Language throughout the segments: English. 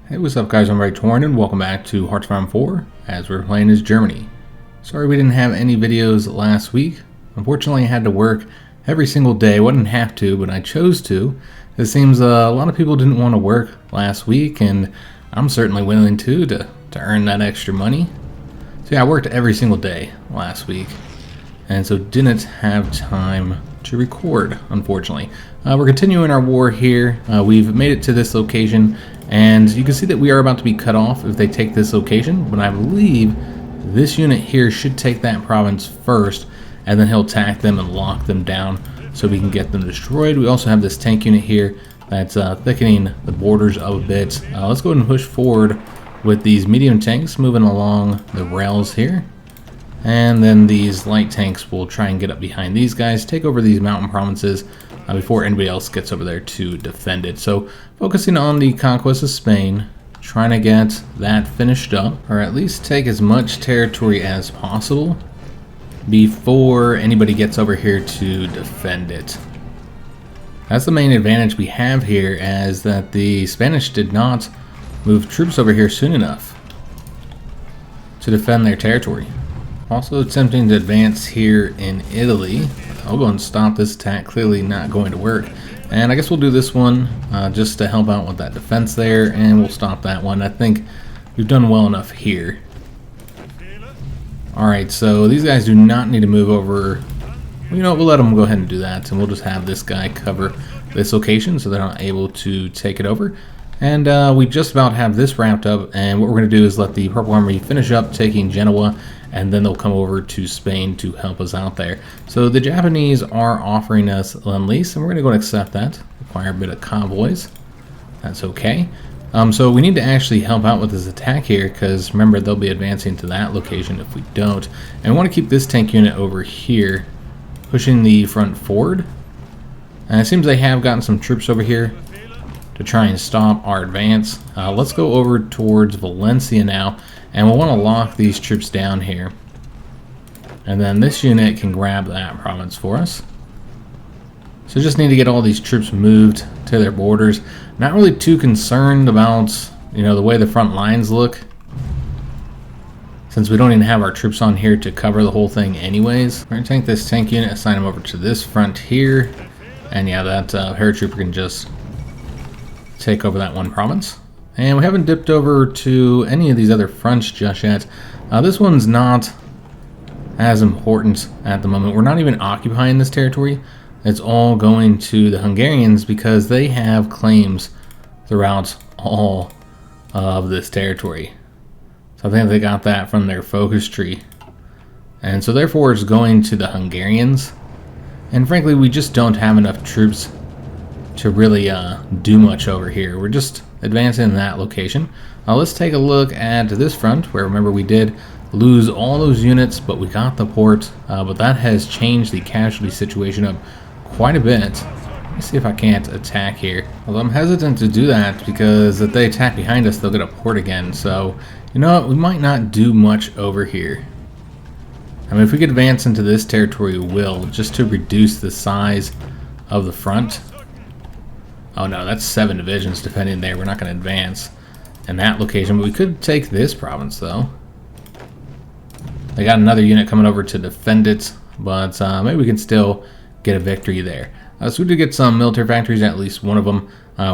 Hey, what's up guys, I'm Praetorian and welcome back to HOI IV as we're playing as Germany. Sorry we didn't have any videos last week. Unfortunately I had to work every single day. I wouldn't have to, but I chose to. It seems a lot of people didn't want to work last week, and I'm certainly willing to earn that extra money. So yeah, I worked every single day last week, and so didn't have time to record, unfortunately. We're continuing our war here. We've made it to this location, and you can see that we are about to be cut off if they take this location, but I believe this unit here should take that province first, and then he'll attack them and lock them down so we can get them destroyed. We also have this tank unit here that's thickening the borders up a bit. Let's go ahead and push forward with these medium tanks moving along the rails here. And then these light tanks will try and get up behind these guys, take over these mountain provinces before anybody else gets over there to defend it. So focusing on the conquest of Spain, trying to get that finished up, or at least take as much territory as possible before anybody gets over here to defend it. That's the main advantage we have here, as that the Spanish did not move troops over here soon enough to defend their territory. Also attempting to advance here in Italy. I'll go and stop this attack, clearly not going to work. And I guess we'll do this one just to help out with that defense there, and we'll stop that one. I think we've done well enough here. Alright, so these guys do not need to move over. You know what, we'll let them go ahead and do that, and we'll just have this guy cover this location so they're not able to take it over. And we just about have this wrapped up, and what we're going to do is let the Purple Army finish up taking Genoa, and then they'll come over to Spain to help us out there. So the Japanese are offering us Lend-Lease, and we're going to go and accept that. Require a bit of convoys. That's okay. So we need to actually help out with this attack here, because remember, they'll be advancing to that location if we don't. And we want to keep this tank unit over here, pushing the front forward. And it seems they have gotten some troops over here to try and stop our advance. Let's go over towards Valencia now, and we'll want to lock these troops down here. And then this unit can grab that province for us. So just need to get all these troops moved to their borders. Not really too concerned about, the way the front lines look, since we don't even have our troops on here to cover the whole thing anyways. We're going to take this tank unit, assign them over to this front here, and yeah, that paratrooper can just take over that one province. And we haven't dipped over to any of these other fronts just yet. This one's not as important at the moment. We're not even occupying this territory. It's all going to the Hungarians because they have claims throughout all of this territory. So I think they got that from their focus tree. And so therefore it's going to the Hungarians. And frankly, we just don't have enough troops to really do much over here. We're just advancing in that location. Let's take a look at this front, where remember we did lose all those units, but we got the port. But that has changed the casualty situation up quite a bit. Let me see if I can't attack here. Although I'm hesitant to do that, because if they attack behind us, they'll get a port again. So, you know what, we might not do much over here. I mean, if we could advance into this territory, we will, just to reduce the size of the front. Oh no, that's 7 divisions defending there. We're not going to advance in that location, but we could take this province though. They got another unit coming over to defend it, but maybe we can still get a victory there. So we did get some military factories, at least one of them.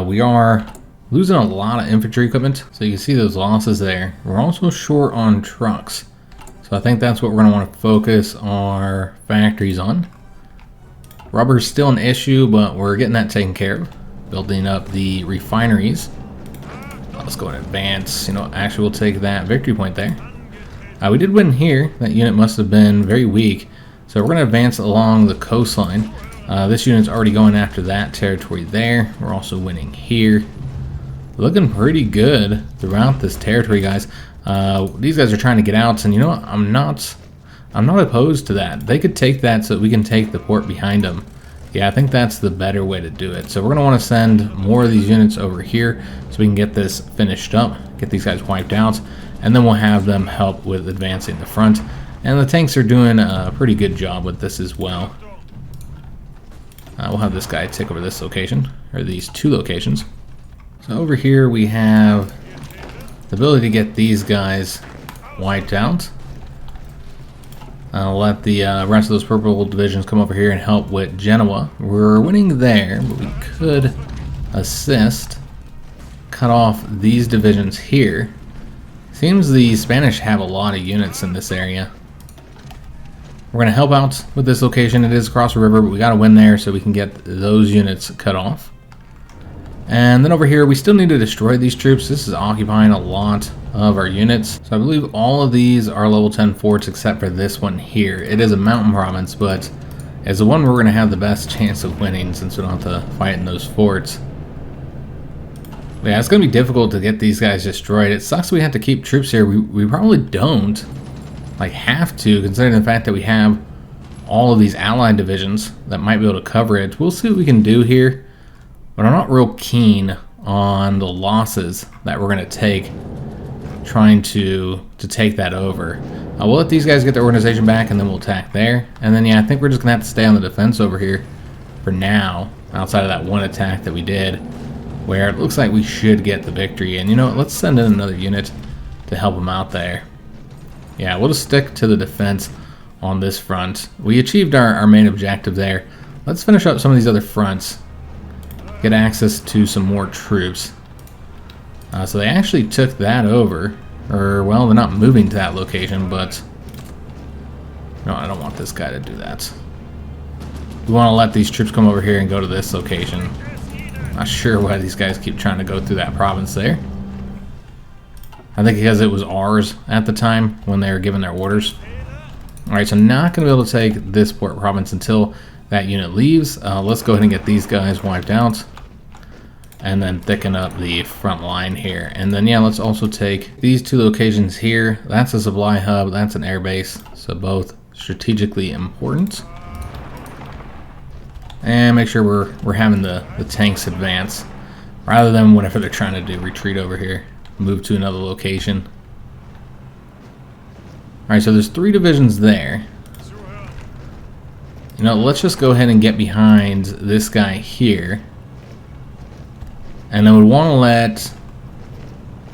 We are losing a lot of infantry equipment, so you can see those losses there. We're also short on trucks, so I think that's what we're going to want to focus our factories on. Rubber is still an issue, but we're getting that taken care of. Building up the refineries. Let's go and advance. Actually we'll take that victory point there. We did win here. That unit must have been very weak. So we're going to advance along the coastline. This unit's already going after that territory there. We're also winning here. Looking pretty good throughout this territory, guys. These guys are trying to get out, and you know what? I'm not opposed to that. They could take that so that we can take the port behind them. Yeah, I think that's the better way to do it. So we're going to want to send more of these units over here so we can get this finished up, get these guys wiped out, and then we'll have them help with advancing the front. And the tanks are doing a pretty good job with this as well. We'll have this guy take over this location, or these 2 locations. So over here we have the ability to get these guys wiped out. I'll let the rest of those purple divisions come over here and help with Genoa. We're winning there, but we could assist, cut off these divisions here. Seems the Spanish have a lot of units in this area. We're going to help out with this location. It is across the river, but we got to win there so we can get those units cut off. And then over here, we still need to destroy these troops. This is occupying a lot of our units. So I believe all of these are level 10 forts except for this one here. It is a mountain province, but it's the one we're going to have the best chance of winning since we don't have to fight in those forts. But yeah, it's going to be difficult to get these guys destroyed. It sucks we have to keep troops here. We probably don't have to, considering the fact that we have all of these allied divisions that might be able to cover it. We'll see what we can do here, but I'm not real keen on the losses that we're going to take trying to take that over. We'll let these guys get their organization back and then we'll attack there. And then yeah, I think we're just going to have to stay on the defense over here for now, outside of that one attack that we did, where it looks like we should get the victory. And you know what, let's send in another unit to help them out there. Yeah, we'll just stick to the defense on this front. We achieved our main objective there. Let's finish up some of these other fronts. Get access to some more troops. So they actually took that over. Or, well, they're not moving to that location, but... No, I don't want this guy to do that. We want to let these troops come over here and go to this location. Not sure why these guys keep trying to go through that province there. I think because it was ours at the time when they were given their orders. Alright, so not going to be able to take this port province until that unit leaves. Let's go ahead and get these guys wiped out. And then thicken up the front line here. And then yeah, let's also take these two locations here. That's a supply hub, that's an airbase. So both strategically important. And make sure we're having the tanks advance. Rather than whatever they're trying to do, retreat over here. Move to another location. Alright, so there's 3 divisions there. You know, let's just go ahead and get behind this guy here. And then we want to let...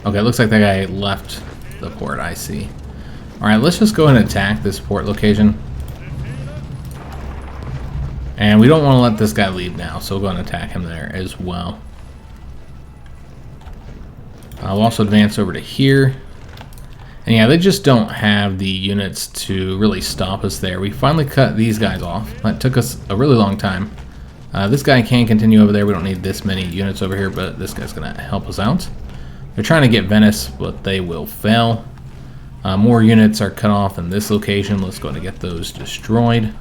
Okay, it looks like that guy left the port, I see. Alright, let's just go ahead and attack this port location. And we don't want to let this guy leave now, so we'll go and attack him there as well. I'll also advance over to here. And yeah, they just don't have the units to really stop us there. We finally cut these guys off. That took us a really long time. This guy can continue over there. We don't need this many units over here, but this guy's going to help us out. They're trying to get Venice, but they will fail. More units are cut off in this location. Let's go and get those destroyed.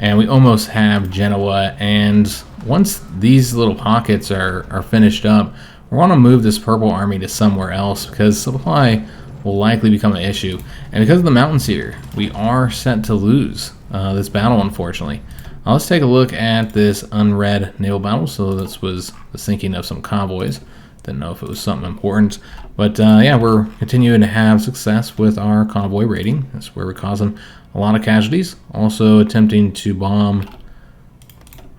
And we almost have Genoa, and once these little pockets are finished up, we want to move this purple army to somewhere else because supply will likely become an issue. And because of the mountain cedar, we are set to lose this battle, unfortunately. Let's take a look at this unread naval battle. So this was the sinking of some convoys. Didn't know if it was something important. But yeah, we're continuing to have success with our convoy raiding. That's where we're causing a lot of casualties. Also attempting to bomb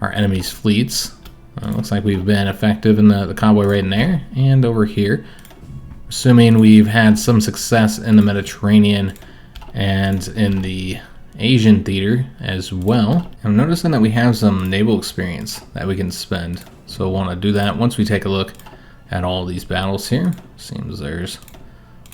our enemy's fleets. Looks like we've been effective in the convoy raiding there. And over here, assuming we've had some success in the Mediterranean and in the Asian theater as well. I'm noticing that we have some naval experience that we can spend. So we'll want to do that once we take a look at all these battles here. Seems there's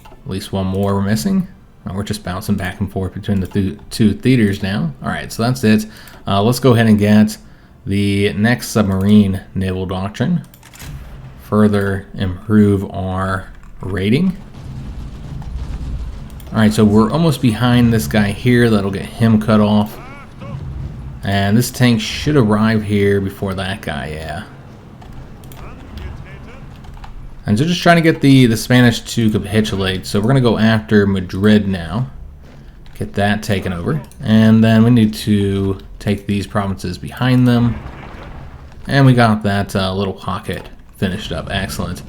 at least one more we're missing. We're just bouncing back and forth between the two theaters now. Alright, so that's it. Let's go ahead and get the next submarine naval doctrine. Further improve our rating. Alright, so we're almost behind this guy here. That'll get him cut off. And this tank should arrive here before that guy, yeah. And so just trying to get the Spanish to capitulate. So we're going to go after Madrid now. Get that taken over. And then we need to take these provinces behind them. And we got that little pocket finished up. Excellent.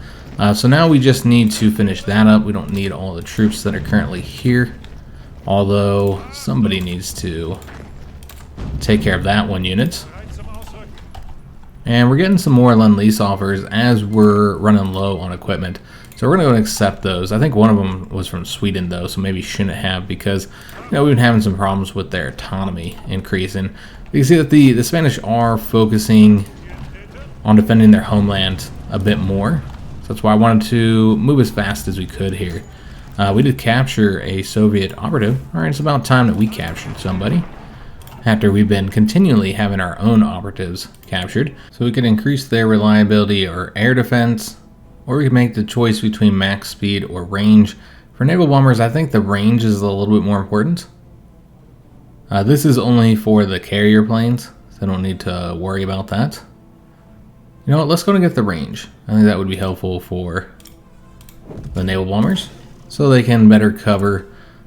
So now we just need to finish that up. We don't need all the troops that are currently here. Although somebody needs to take care of that one unit. And we're getting some more Lend-Lease offers as we're running low on equipment. So we're going to go and accept those. I think one of them was from Sweden, though, so maybe shouldn't have, because we've been having some problems with their autonomy increasing. You can see that the Spanish are focusing on defending their homeland a bit more. So that's why I wanted to move as fast as we could here. We did capture a Soviet operative. All right, it's about time that we captured somebody, after we've been continually having our own operatives captured. So we could increase their reliability or air defense, or we could make the choice between max speed or range. For naval bombers, I think the range is a little bit more important. This is only for the carrier planes, so I don't need to worry about that. You know what, let's go and get the range. I think that would be helpful for the naval bombers, so they can better cover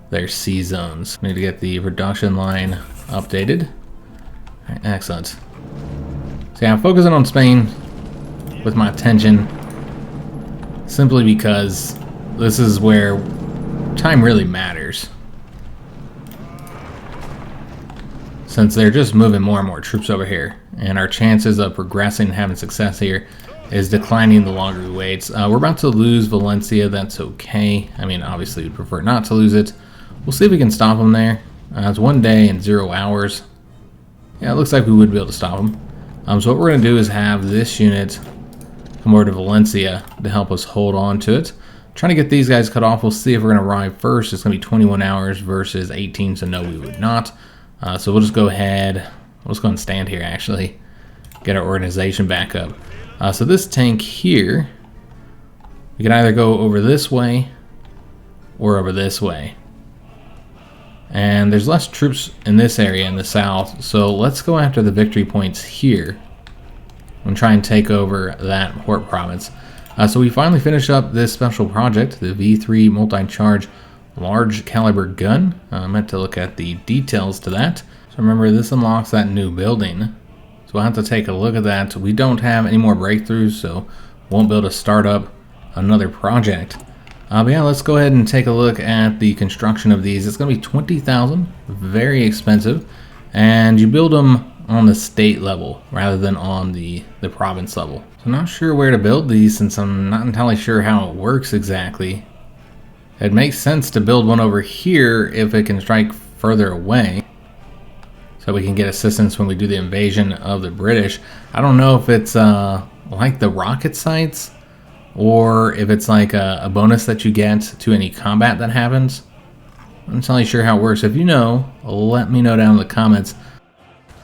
their sea zones. We need to get the production line updated. All right, excellent. So yeah, I'm focusing on Spain with my attention, simply because this is where time really matters, since they're just moving more and more troops over here, and our chances of progressing and having success here is declining the longer we wait. We're about to lose Valencia. That's okay. I mean, obviously we'd prefer not to lose it. We'll see if we can stop them there. It's 1 day and 0 hours. Yeah, it looks like we would be able to stop them. So what we're going to do is have this unit come over to Valencia to help us hold on to it. Trying to get these guys cut off. We'll see if we're going to arrive first. It's going to be 21 hours versus 18, so no, we would not. So we'll just go ahead. We'll just go and stand here, actually. Get our organization back up. So this tank here, we can either go over this way or over this way. And there's less troops in this area in the south, so let's go after the victory points here and try and take over that Hort province. So we finally finished up this special project, the V3 multi-charge large caliber gun. I meant to look at the details to that. So remember, this unlocks that new building, so we'll have to take a look at that. We don't have any more breakthroughs, so won't be able to start up another project. But yeah, let's go ahead and take a look at the construction of these. It's going to be 20,000, very expensive, and you build them on the state level rather than on the province level. So I'm not sure where to build these, since I'm not entirely sure how it works exactly. It makes sense to build one over here if it can strike further away, so we can get assistance when we do the invasion of the British. I don't know if it's like the rocket sites, or if it's like a bonus that you get to any combat that happens. I'm not entirely sure how it works. If you know, let me know down in the comments,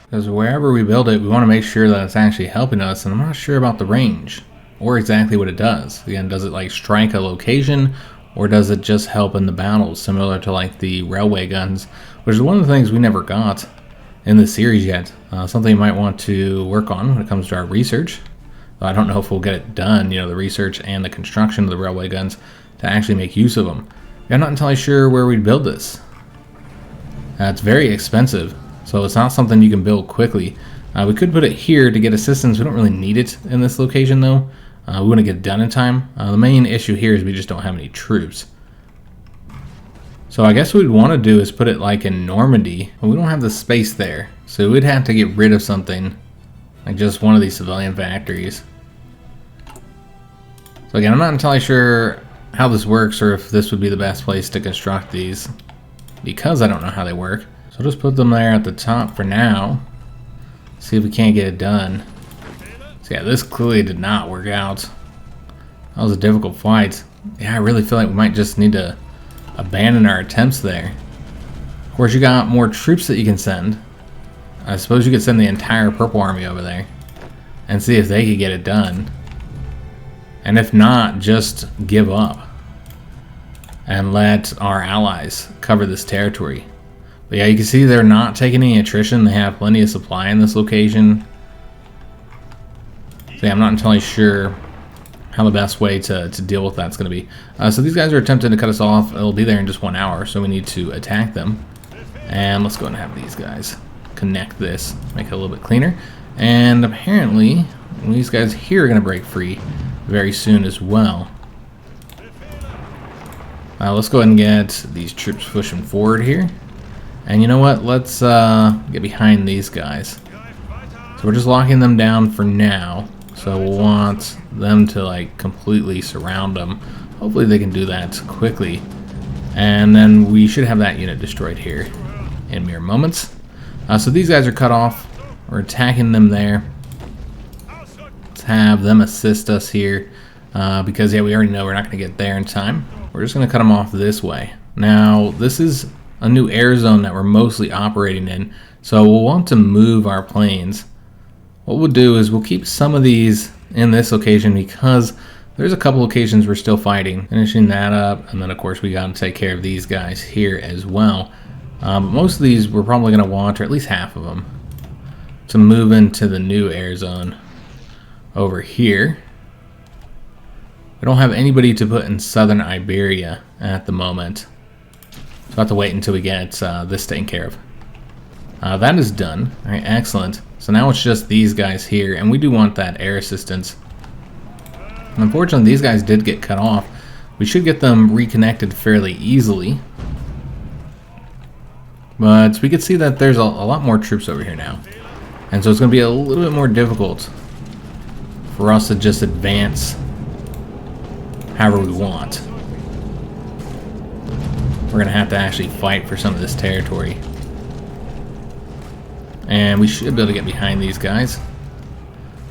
because wherever we build it, we want to make sure that it's actually helping us, and I'm not sure about the range or exactly what it does. Again, does it like strike a location, or does it just help in the battles, similar to like the railway guns, which is one of the things we never got in the series yet. Something you might want to work on when it comes to our research. I don't know if we'll get it done, you know, the research and the construction of the railway guns, to actually make use of them. I'm not entirely sure where we'd build this. It's very expensive, so it's not something you can build quickly. We could put it here to get assistance. We don't really need it in this location, though. We want to get it done in time. The main issue here is we just don't have any troops. So I guess what we'd want to do is put it like in Normandy, but we don't have the space there. So we'd have to get rid of something, like just one of these civilian factories. So again, I'm not entirely sure how this works, or if this would be the best place to construct these, because I don't know how they work. So I'll just put them there at the top for now. See if we can't get it done. So yeah, this clearly did not work out. That was a difficult fight. Yeah, I really feel like we might just need to abandon our attempts there. Of course, you got more troops that you can send. I suppose you could send the entire Purple Army over there and see if they could get it done. And if not, just give up and let our allies cover this territory. But yeah, you can see they're not taking any attrition. They have plenty of supply in this location. So yeah, I'm not entirely sure how the best way to deal with that's going to be. So these guys are attempting to cut us off. It'll be there in just 1 hour, so we need to attack them. And let's go ahead and have these guys connect this, make it a little bit cleaner. And apparently, these guys here are going to break free very soon as well. Let's go ahead and get these troops pushing forward here. And you know what? Let's get behind these guys. So we're just locking them down for now. So we'll want them to like completely surround them. Hopefully they can do that quickly. And then we should have that unit destroyed here in mere moments. So these guys are cut off. We're attacking them there. Let's have them assist us here. Because yeah, we already know we're not going to get there in time. We're just going to cut them off this way. Now, this is a new air zone that we're mostly operating in. So we'll want to move our planes. What we'll do is we'll keep some of these in this location because there's a couple locations we're still fighting. Finishing that up, and then of course we got to take care of these guys here as well. Most of these we're probably going to want, or at least half of them, to move into the new air zone over here. We don't have anybody to put in southern Iberia at the moment. So we'll have to wait until we get this taken care of. That is done. All right, excellent. So now it's just these guys here, and we do want that air assistance. Unfortunately, these guys did get cut off. We should get them reconnected fairly easily. But we can see that there's a lot more troops over here now. And so it's going to be a little bit more difficult for us to just advance however we want. We're going to have to actually fight for some of this territory. And we should be able to get behind these guys.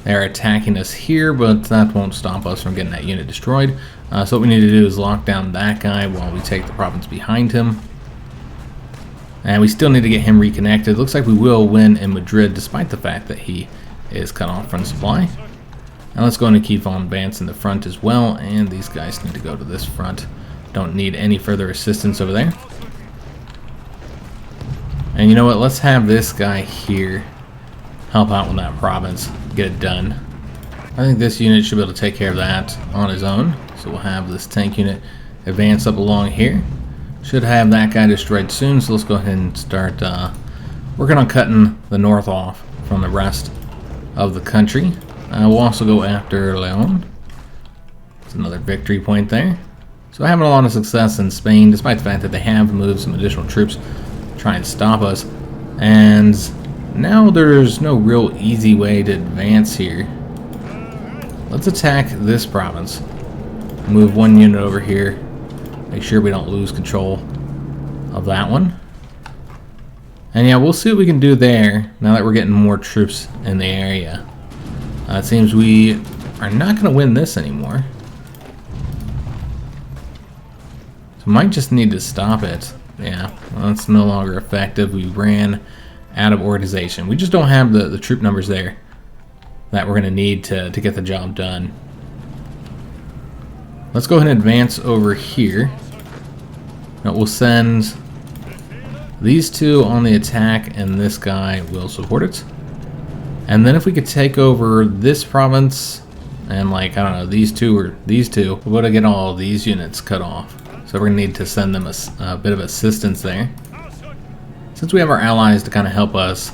They're attacking us here, but that won't stop us from getting that unit destroyed. So what we need to do is lock down that guy while we take the province behind him. And we still need to get him reconnected. Looks like we will win in Madrid despite the fact that he is cut off from supply. And let's go and keep on advancing the front as well. And these guys need to go to this front. Don't need any further assistance over there. And you know what, let's have this guy here help out with that province, get it done. I think this unit should be able to take care of that on his own. So we'll have this tank unit advance up along here. Should have that guy destroyed soon, so let's go ahead and start working on cutting the north off from the rest of the country. We'll also go after Leon. It's another victory point there. So having a lot of success in Spain, despite the fact that they have moved some additional troops try and stop us. And now there's no real easy way to advance here. Let's attack this province. Move one unit over here. Make sure we don't lose control of that one. And yeah, we'll see what we can do there now that we're getting more troops in the area. It seems we are not going to win this anymore. So might just need to stop it. Yeah, well, it's no longer effective. We ran out of organization. We just don't have the troop numbers there that we're going to need to get the job done. Let's go ahead and advance over here. Now we'll send these two on the attack, and this guy will support it. And then if we could take over this province, and like, I don't know, these two, we're going to get all of these units cut off. So we're going to need to send them a bit of assistance there. Since we have our allies to kind of help us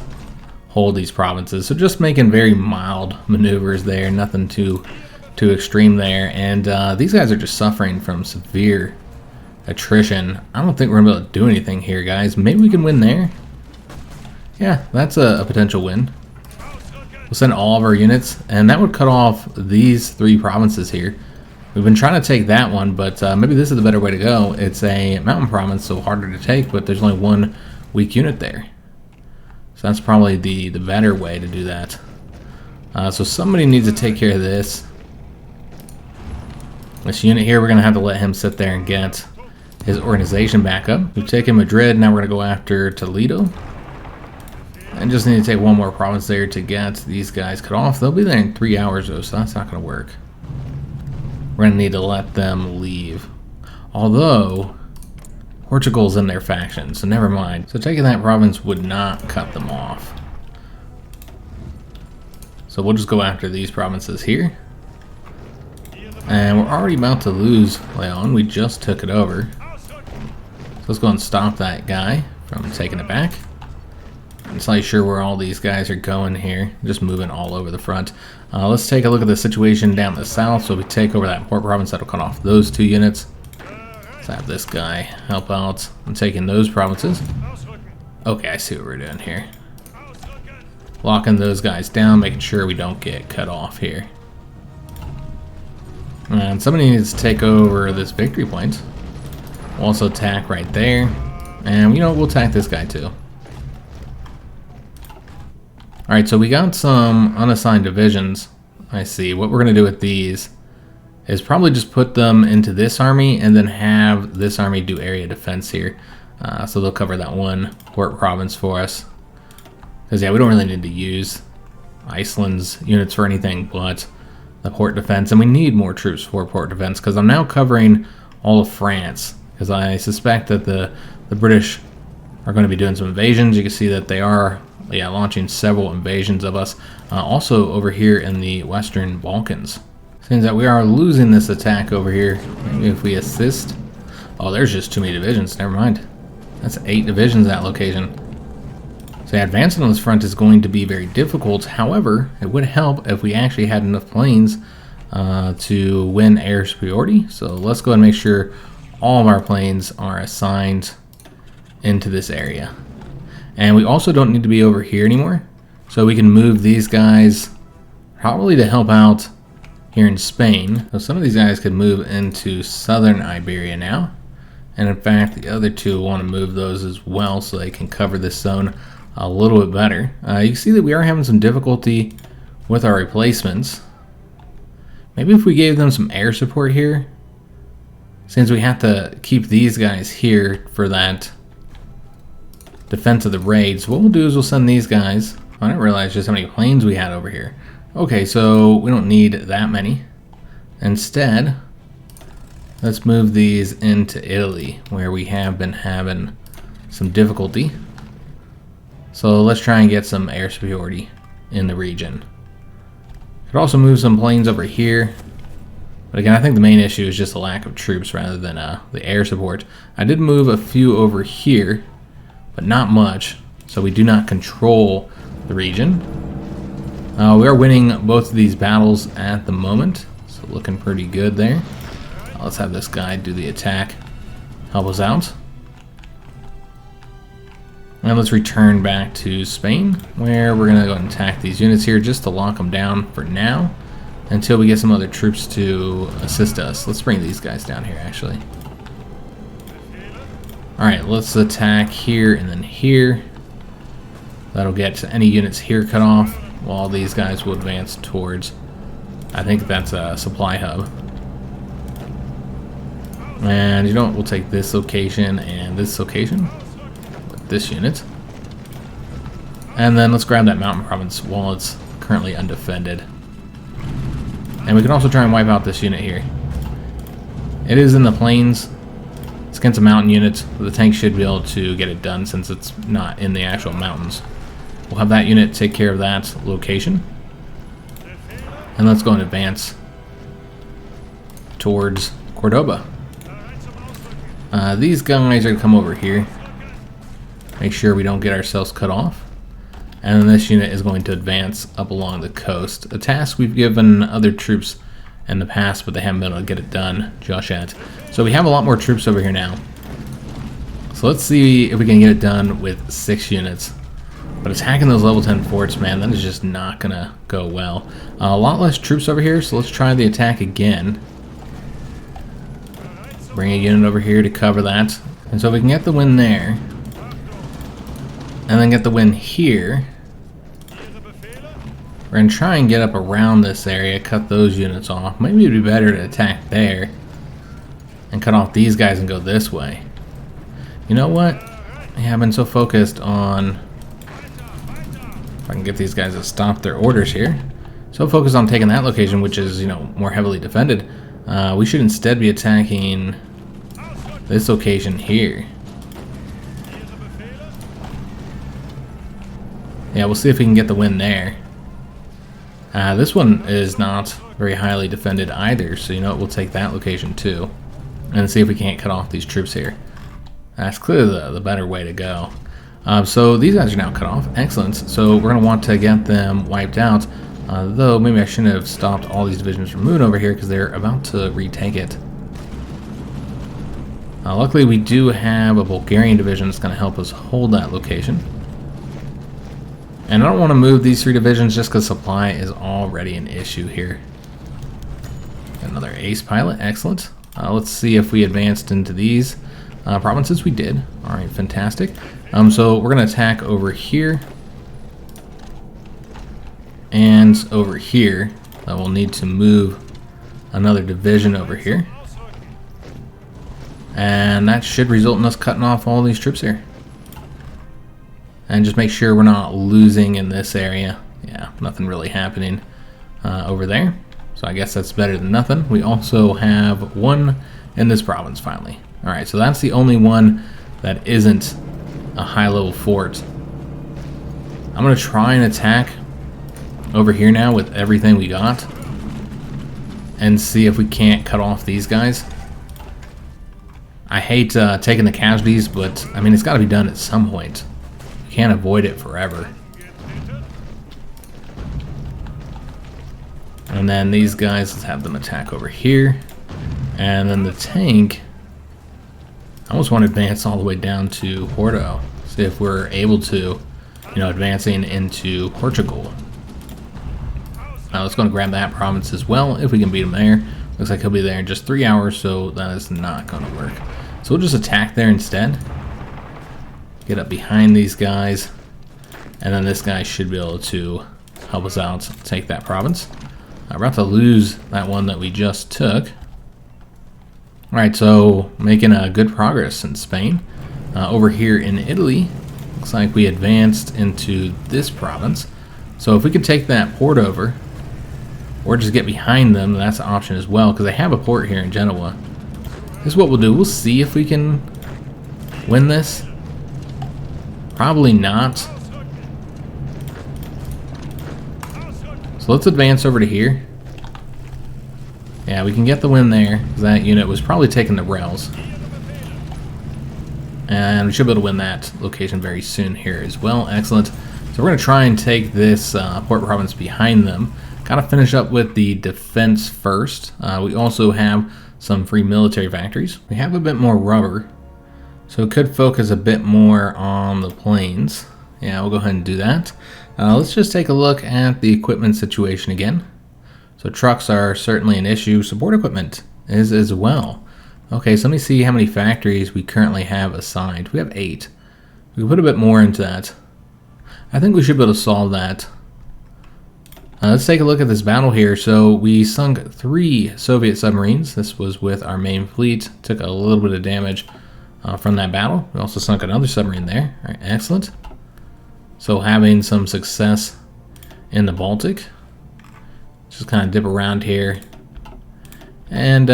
hold these provinces. So just making very mild maneuvers there, nothing too extreme there. And these guys are just suffering from severe attrition. I don't think we're going to be able to do anything here, guys. Maybe we can win there. Yeah, that's a potential win. We'll send all of our units, and that would cut off these three provinces here. We've been trying to take that one, but maybe this is the better way to go. It's a mountain province, so harder to take, but there's only one weak unit there. So that's probably the better way to do that. So somebody needs to take care of this. This unit here, we're going to have to let him sit there and get his organization back up. We've taken Madrid, now we're going to go after Toledo. And just need to take one more province there to get these guys cut off. They'll be there in 3 hours though, so that's not going to work. We're going to need to let them leave. Although, Portugal's in their faction, so never mind. So taking that province would not cut them off. So we'll just go after these provinces here. And we're already about to lose Leon. We just took it over. So let's go and stop that guy from taking it back. I'm just not sure where all these guys are going here. Just moving all over the front. Let's take a look at the situation down the south. So we take over that port province. That'll cut off those 2 units. Let's have this guy help out in taking those provinces. Okay, I see what we're doing here. locking those guys down, making sure we don't get cut off here. And somebody needs to take over this victory point. We'll also attack right there. And, you know, we'll attack this guy too. Alright, so we got some unassigned divisions. I see. What we're going to do with these is probably just put them into this army and then have this army do area defense here. So they'll cover that one port province for us. Because, yeah, we don't really need to use Iceland's units for anything but the port defense. And we need more troops for port defense because I'm now covering all of France. Because I suspect that the British are going to be doing some invasions. You can see that they are launching several invasions of us. Also over here in the Western Balkans. Seems that we are losing this attack over here. Maybe if we assist. Oh, there's just too many divisions. Never mind. That's 8 divisions at that location. So yeah, advancing on this front is going to be very difficult. However, it would help if we actually had enough planes to win air superiority. So let's go and make sure all of our planes are assigned into this area. And we also don't need to be over here anymore. So we can move these guys probably to help out here in Spain. So some of these guys could move into southern Iberia now. And in fact, the other two want to move those as well so they can cover this zone a little bit better. You can see that we are having some difficulty with our replacements. Maybe if we gave them some air support here, since we have to keep these guys here for that defense of the raids, what we'll do is we'll send these guys. I didn't realize just how many planes we had over here. Okay, so we don't need that many. Instead, let's move these into Italy, where we have been having some difficulty. So let's try and get some air superiority in the region. Could also move some planes over here. But again, I think the main issue is just the lack of troops rather than the air support. I did move a few over here, but not much. So we do not control the region. We are winning both of these battles at the moment. So looking pretty good there. Let's have this guy do the attack. Help us out. And let's return back to Spain, where we're going to go and attack these units here just to lock them down for now until we get some other troops to assist us. Let's bring these guys down here, actually. Alright, let's attack here and then here. That'll get any units here cut off, while these guys will advance towards, I think that's a supply hub. And you know what, we'll take this location and this location with this unit. And then let's grab that mountain province while it's currently undefended. And we can also try and wipe out this unit here. It is in the plains. It's against a mountain unit, but the tank should be able to get it done since it's not in the actual mountains. We'll have that unit take care of that location. And let's go and advance towards Cordoba. These guys are going to come over here. Make sure we don't get ourselves cut off. And then this unit is going to advance up along the coast. A task we've given other troops in the past, but they haven't been able to get it done just yet. So we have a lot more troops over here now. So let's see if we can get it done with 6 units. But attacking those level 10 forts, man, that is just not going to go well. A lot less troops over here, so let's try the attack again. Bring a unit over here to cover that. And so if we can get the win there, and then get the win here, we're going to try and get up around this area, cut those units off. Maybe it would be better to attack there and cut off these guys and go this way. You know what? Yeah, I've been so focused on... If I can get these guys to stop their orders here. So focused on taking that location, which is, you know, more heavily defended. We should instead be attacking this location here. Yeah, we'll see if we can get the win there. This one is not very highly defended either, so you know what, we'll take that location too. And see if we can't cut off these troops here. That's clearly the better way to go. So these guys are now cut off. Excellent. So we're going to want to get them wiped out. Though maybe I shouldn't have stopped all these divisions from moving over here because they're about to retake it. Luckily we do have a Bulgarian division that's going to help us hold that location. And I don't want to move these 3 divisions just because supply is already an issue here. Another ace pilot, excellent. Let's see if we advanced into these provinces. We did. All right, fantastic. So we're going to attack over here and over here. We'll need to move another division over here. And that should result in us cutting off all these troops here. And just make sure we're not losing in this area. Yeah, nothing really happening over there. So I guess that's better than nothing. We also have 1 in this province finally. All right, so that's the only one that isn't a high-level fort. I'm going to try and attack over here now with everything we got and see if we can't cut off these guys. I hate taking the casualties, but I mean, it's got to be done at some point. You can't avoid it forever. And then these guys, let's have them attack over here. And then the tank, I almost want to advance all the way down to Porto. See if we're able to, you know, advancing into Portugal. Let's go and grab that province as well, if we can beat him there. Looks like he'll be there in just 3 hours, so that is not going to work. So we'll just attack there instead. Get up behind these guys. And then this guy should be able to help us out, take that province. We're about to lose that one that we just took. Alright, so making good progress in Spain. Over here in Italy, looks like we advanced into this province. So if we could take that port over, or just get behind them, that's an option as well, because they have a port here in Genoa. This is what we'll do. We'll see if we can win this. Probably not. So let's advance over to here. Yeah, we can get the win there, because that unit was probably taking the rails. And we should be able to win that location very soon here as well. Excellent. So we're going to try and take this port province behind them. Got to finish up with the defense first. We also have some free military factories. We have a bit more rubber, so it could focus a bit more on the planes. Yeah, we'll go ahead and do that. Let's just take a look at the equipment situation again. So trucks are certainly an issue. Support equipment is as well. Okay, so let me see how many factories we currently have assigned. We have 8. We can put a bit more into that. I think we should be able to solve that. Let's take a look at this battle here. So we sunk 3 Soviet submarines. This was with our main fleet. Took a little bit of damage from that battle. We also sunk another submarine there. All right, excellent. So having some success in the Baltic. Just kind of dip around here and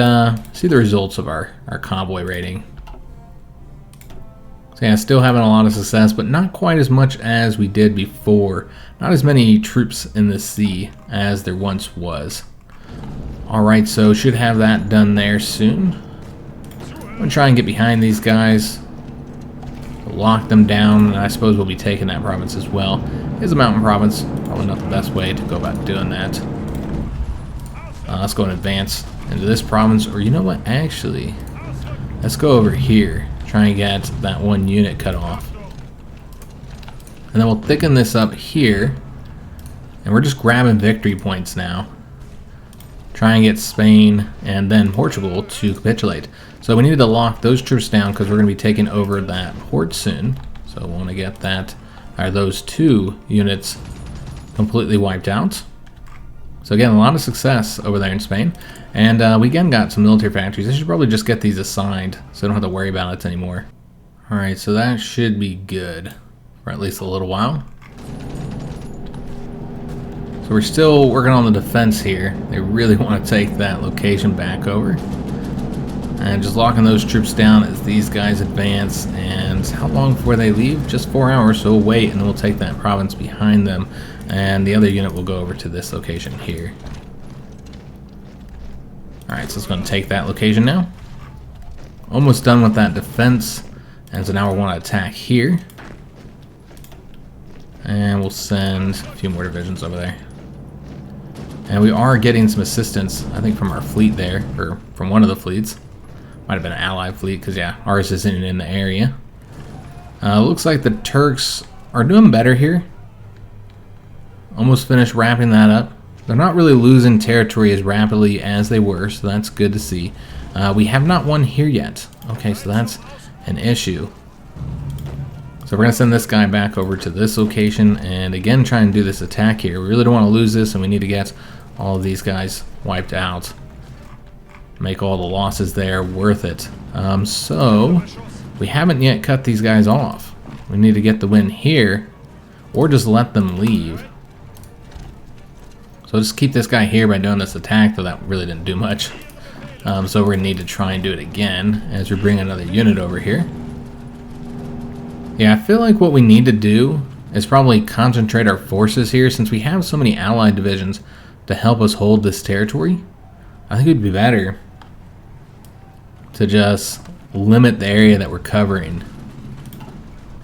see the results of our convoy rating. So yeah, still having a lot of success, but not quite as much as we did before. Not as many troops in the sea as there once was. Alright, so should have that done there soon. I'm going to try and get behind these guys. Lock them down, and I suppose we'll be taking that province as well. It's a mountain province. Probably not the best way to go about doing that. Let's go and advance into this province, or you know what, actually, let's go over here. Try and get that one unit cut off. And then we'll thicken this up here. And we're just grabbing victory points now. Try and get Spain and then Portugal to capitulate. So we need to lock those troops down because we're going to be taking over that port soon. So we want to get that, or those 2 units completely wiped out. So again, a lot of success over there in Spain. And we again got some military factories. I should probably just get these assigned so I don't have to worry about it anymore. Alright, so that should be good for at least a little while. So we're still working on the defense here. They really want to take that location back over. And just locking those troops down as these guys advance. And how long before they leave? Just 4 hours, so we'll wait and then we'll take that province behind them. And the other unit will go over to this location here. Alright, so it's going to take that location now. Almost done with that defense. And so now we want to attack here. And we'll send a few more divisions over there. And we are getting some assistance, I think, from our fleet there, or from one of the fleets. Might have been an allied fleet, because yeah, ours isn't in the area. Looks like the Turks are doing better here. almost finished wrapping that up. They're not really losing territory as rapidly as they were, so that's good to see. We have not won here yet. Okay, so that's an issue. So we're going to send this guy back over to this location and again try and do this attack here. We really don't want to lose this, and we need to get all of these guys wiped out. Make all the losses there worth it. So we haven't yet cut these guys off. We need to get the win here or just let them leave. So just keep this guy here by doing this attack, though that really didn't do much. So we're going to need to try and do it again as we bring another unit over here. Yeah, I feel like what we need to do is probably concentrate our forces here, since we have so many allied divisions to help us hold this territory. I think it would be better to just limit the area that we're covering,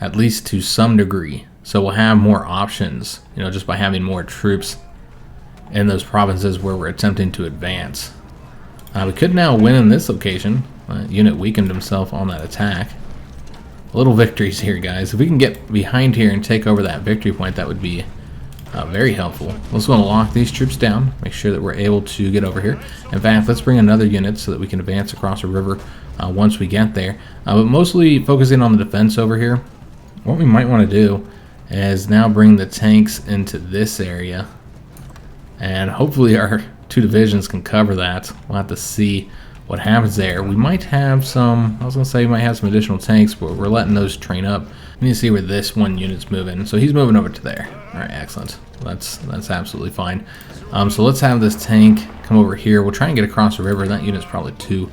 at least to some degree. So we'll have more options, you know, just by having more troops in those provinces where we're attempting to advance. We could now win in this location. Unit weakened himself on that attack. Little victories here, guys. If we can get behind here and take over that victory point, that would be very helpful. Let's want to lock these troops down, make sure that we're able to get over here. In fact, let's bring another unit so that we can advance across the river once we get there. But mostly focusing on the defense over here. What we might want to do is now bring the tanks into this area, and hopefully our two divisions can cover that. We'll have to see what happens there. We might have some, I was going to say we might have some additional tanks, but we're letting those train up. We need to see where this one unit's moving. So he's moving over to there. Alright, excellent. That's absolutely fine. So let's have this tank come over here. We'll try and get across the river. That unit's probably too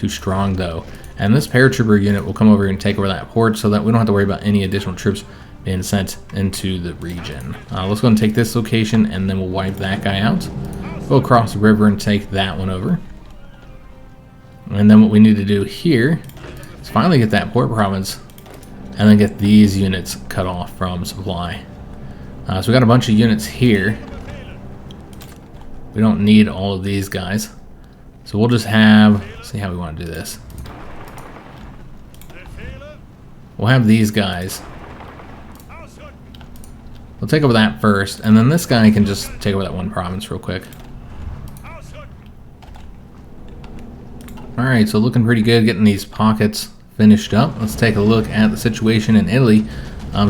strong though. And this paratrooper unit will come over here and take over that port so that we don't have to worry about any additional troops being sent into the region. Let's go and take this location, and then we'll wipe that guy out. Go across the river and take that one over. And then what we need to do here is finally get that port province and then get these units cut off from supply. So we got a bunch of units here. We don't need all of these guys. So we'll just have, let's see how we want to do this. We'll have these guys. We'll take over that first, and then this guy can just take over that one province real quick. Alright, so looking pretty good getting these pockets finished up. Let's take a look at the situation in Italy.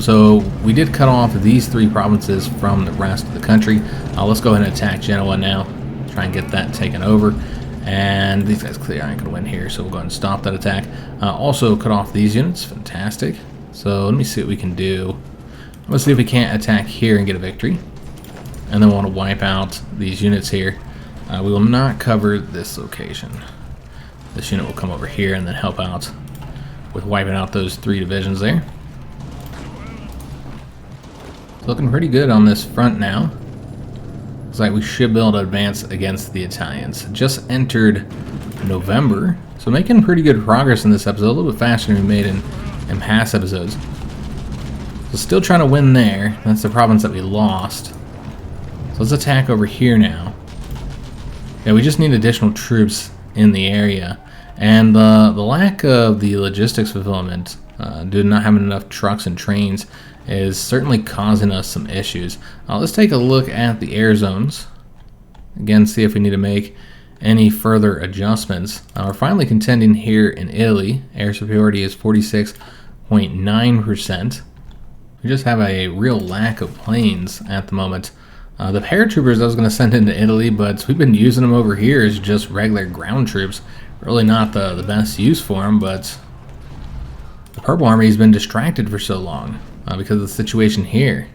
So we did cut off these three provinces from the rest of the country. Let's go ahead and attack Genoa now. Try and get that taken over. And these guys clearly aren't going to win here, so we'll go ahead and stop that attack. Also cut off these units. Fantastic. So let me see what we can do. Let's see if we can't attack here and get a victory. And then we'll want to wipe out these units here. We will not cover this location. This unit will come over here and then help out with wiping out those three divisions there. It's looking pretty good on this front now. Looks like we should be able to advance against the Italians. Just entered November, so making pretty good progress in this episode. A little bit faster than we made in past episodes. So still trying to win there. That's the province that we lost. So let's attack over here now. Yeah, we just need additional troops in the area. And the lack of the logistics fulfillment due to not having enough trucks and trains is certainly causing us some issues. Let's take a look at the air zones. Again, see if we need to make any further adjustments. We're finally contending here in Italy. Air superiority is 46.9%. We just have a real lack of planes at the moment. The paratroopers I was going to send into Italy, but we've been using them over here as just regular ground troops. Really not the best use for them, but the Purple Army has been distracted for so long because of the situation here.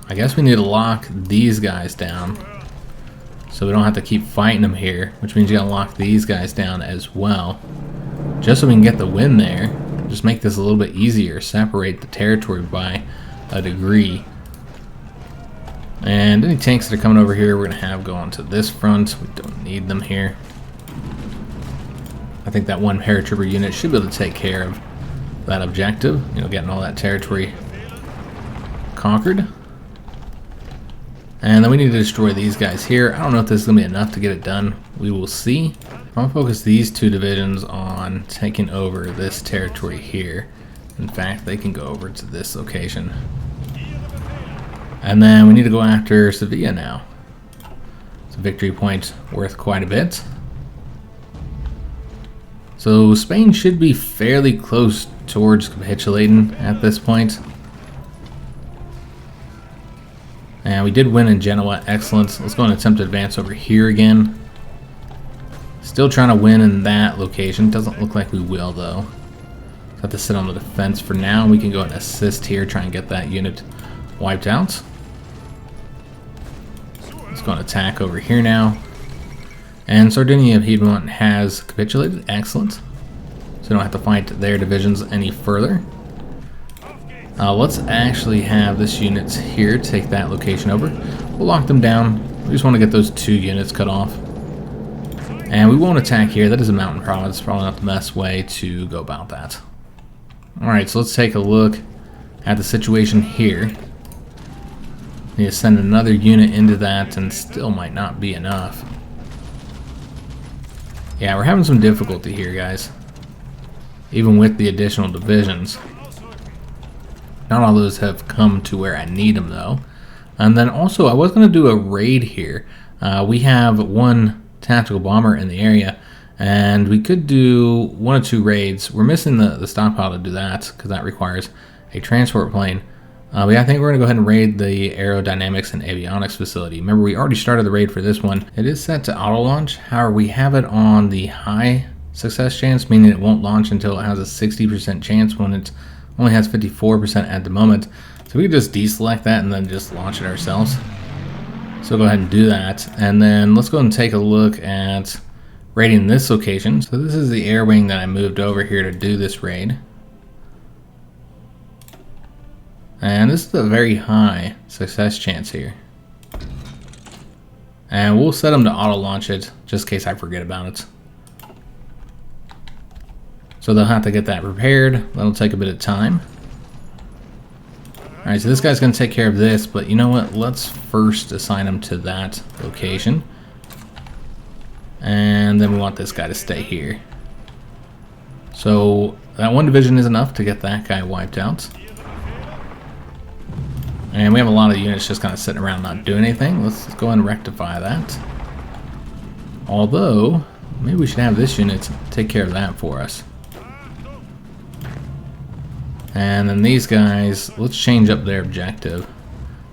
I guess we need to lock these guys down so we don't have to keep fighting them here, which means you gotta lock these guys down as well, just so we can get the win there. Just make this a little bit easier, separate the territory by a degree. And any tanks that are coming over here, we're going to have go onto this front. We don't need them here. I think that one paratrooper unit should be able to take care of that objective. You know, getting all that territory conquered. And then we need to destroy these guys here. I don't know if this is going to be enough to get it done. We will see. I'm going to focus these two divisions on taking over this territory here. In fact, they can go over to this location. And then we need to go after Sevilla now. It's a victory point worth quite a bit. So Spain should be fairly close towards capitulating at this point. And we did win in Genoa, excellent. Let's go and attempt to advance over here again. Still trying to win in that location. Doesn't look like we will though. Have to sit on the defense for now. We can go and assist here, try and get that unit wiped out. Let's go and attack over here now. And Sardinia Piedmont has capitulated, excellent. So we don't have to fight their divisions any further. Let's actually have this unit here take that location over. We'll lock them down. We just want to get those 2 units cut off. And we won't attack here. That is a mountain province. Probably not the best way to go about that. Alright, so let's take a look at the situation here. Need to send another unit into that and still might not be enough. Yeah, we're having some difficulty here, guys. Even with the additional divisions. Not all those have come to where I need them though. And then also I was going to do a raid here. We have 1 tactical bomber in the area and we could do 1 or 2 raids. We're missing the stockpile to do that because that requires a transport plane. But yeah, I think we're going to go ahead and raid the aerodynamics and avionics facility. Remember, we already started the raid for this one. It is set to auto launch. However, we have it on the high success chance, meaning it won't launch until it has a 60% chance when it only has 54% at the moment. So we can just deselect that and then just launch it ourselves. So go ahead and do that. And then let's go and take a look at raiding this location. So this is the air wing that I moved over here to do this raid. And this is a very high success chance here. And we'll set them to auto launch it just in case I forget about it. So they'll have to get that prepared. That'll take a bit of time. Alright, so this guy's going to take care of this, but you know what? Let's first assign him to that location. And then we want this guy to stay here. So that 1 division is enough to get that guy wiped out. And we have a lot of units just kind of sitting around not doing anything. Let's go ahead and rectify that. Although, maybe we should have this unit take care of that for us. And then these guys, let's change up their objective.